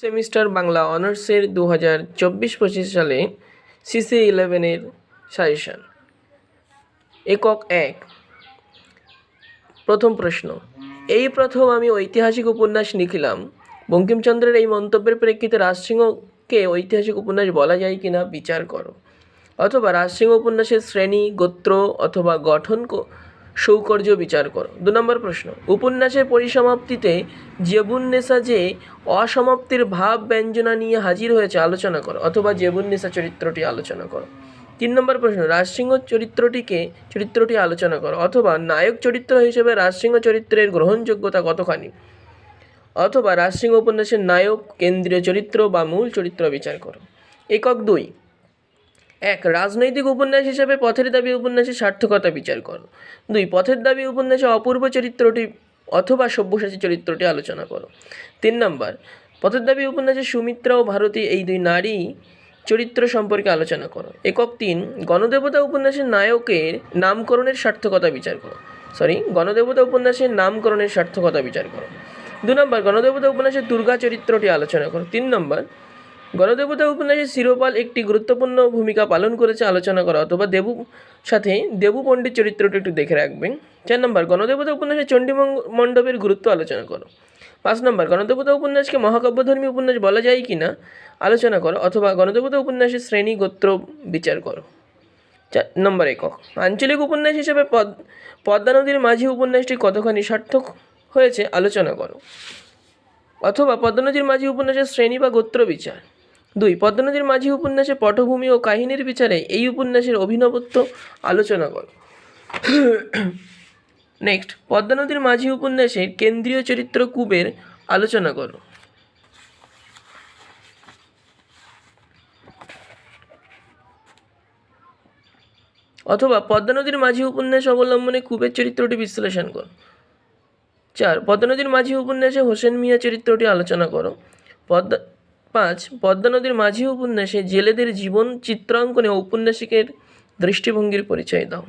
Semester Bangla অনার্সের 2024-25 সালে CC11-এর suggestion. একক 1। প্রথম প্রশ্ন, এই প্রথম আমি ঐতিহাসিক উপন্যাস লিখিলাম। বঙ্কিমচন্দ্রের এই মন্তব্যের প্রেক্ষিতে রাজসিংহকে ঐতিহাসিক উপন্যাস বলা যায় কিনা বিচার করো। অথবা রাজসিংহ উপন্যাসের শ্রেণী, গোত্র অথবা গঠন সৌকর্য বিচার করো। 2 নম্বর প্রশ্ন, উপন্যাসের পরিসমাপ্তিতে জেবুন্নেসা যে অসমাপ্তির ভাব ব্যঞ্জনা নিয়ে হাজির হয়েছে আলোচনা করো, অথবা জেবুন্নেসা চরিত্রটি আলোচনা করো। 3 নম্বর প্রশ্ন, রাজসিংহ চরিত্রটি আলোচনা করো, অথবা নায়ক চরিত্র হিসেবে রাজসিংহ চরিত্রের গ্রহণযোগ্যতা কতখানি, অথবা রাজসিংহ উপন্যাসের নায়ক, কেন্দ্রীয় চরিত্র বা মূল চরিত্র বিচার করো। একক 2। 1. রাজনৈতিক উপন্যাস হিসেবে পথের দাবি উপন্যাসের সার্থকতা বিচার করো। 2. পথের দাবি উপন্যাসে অপূর্ব চরিত্রটি অথবা সব্যসাচী চরিত্রটি আলোচনা করো। 3 নম্বর, পথের দাবি উপন্যাসে সুমিত্রা ও ভারতী এই 2 নারী চরিত্র সম্পর্কে আলোচনা করো। একক 3। গণদেবতা উপন্যাসের নায়কের নামকরণের সার্থকতা বিচার করো। গণদেবতা উপন্যাসের নামকরণের সার্থকতা বিচার করো। 2 নম্বর, গণদেবতা উপন্যাসের দুর্গা চরিত্রটি আলোচনা করো। 3 নম্বর, গণদেবতা উপন্যাসের শিরোপাল একটি গুরুত্বপূর্ণ ভূমিকা পালন করেছে আলোচনা করা, অথবা দেবু পণ্ডিত চরিত্রটি একটু দেখে রাখবেন। 4 নম্বর, গণদেবতা উপন্যাসের চণ্ডী মণ্ডপের গুরুত্ব আলোচনা করো। 5 নম্বর, গণদেবতা উপন্যাসকে মহাকাব্যধর্মী উপন্যাস বলা যায় কি না আলোচনা করো, অথবা গণদেবতা উপন্যাসের শ্রেণী, গোত্র বিচার করো। 4 নম্বর একক, আঞ্চলিক উপন্যাস হিসেবে পদ্মা নদীর মাঝি উপন্যাসটি কতখানি সার্থক হয়েছে আলোচনা করো, অথবা পদ্মা নদীর মাঝি উপন্যাসের শ্রেণী বা গোত্র বিচার। 2. পদ্মা নদীর মাঝি উপন্যাসে পটভূমি ও কাহিনীর বিচারে এই উপন্যাসের অভিনবত্ব আলোচনা করো। নেক্সট, পদ্মা নদীর মাঝি উপন্যাসের কেন্দ্রীয় চরিত্র কুবের আলোচনা করো। অথবা পদ্মা নদীর মাঝি উপন্যাস অবলম্বনে কুবের চরিত্রটি বিশ্লেষণ করো। 4. পদ্মা নদীর মাঝি উপন্যাসে হোসেন মিয়া চরিত্রটি আলোচনা করো। 5. পদ্মা নদীর মাঝি উপন্যাসে জেলেদের জীবন চিত্রাঙ্কনে ঔপন্যাসিকের দৃষ্টিভঙ্গির পরিচয় দাও।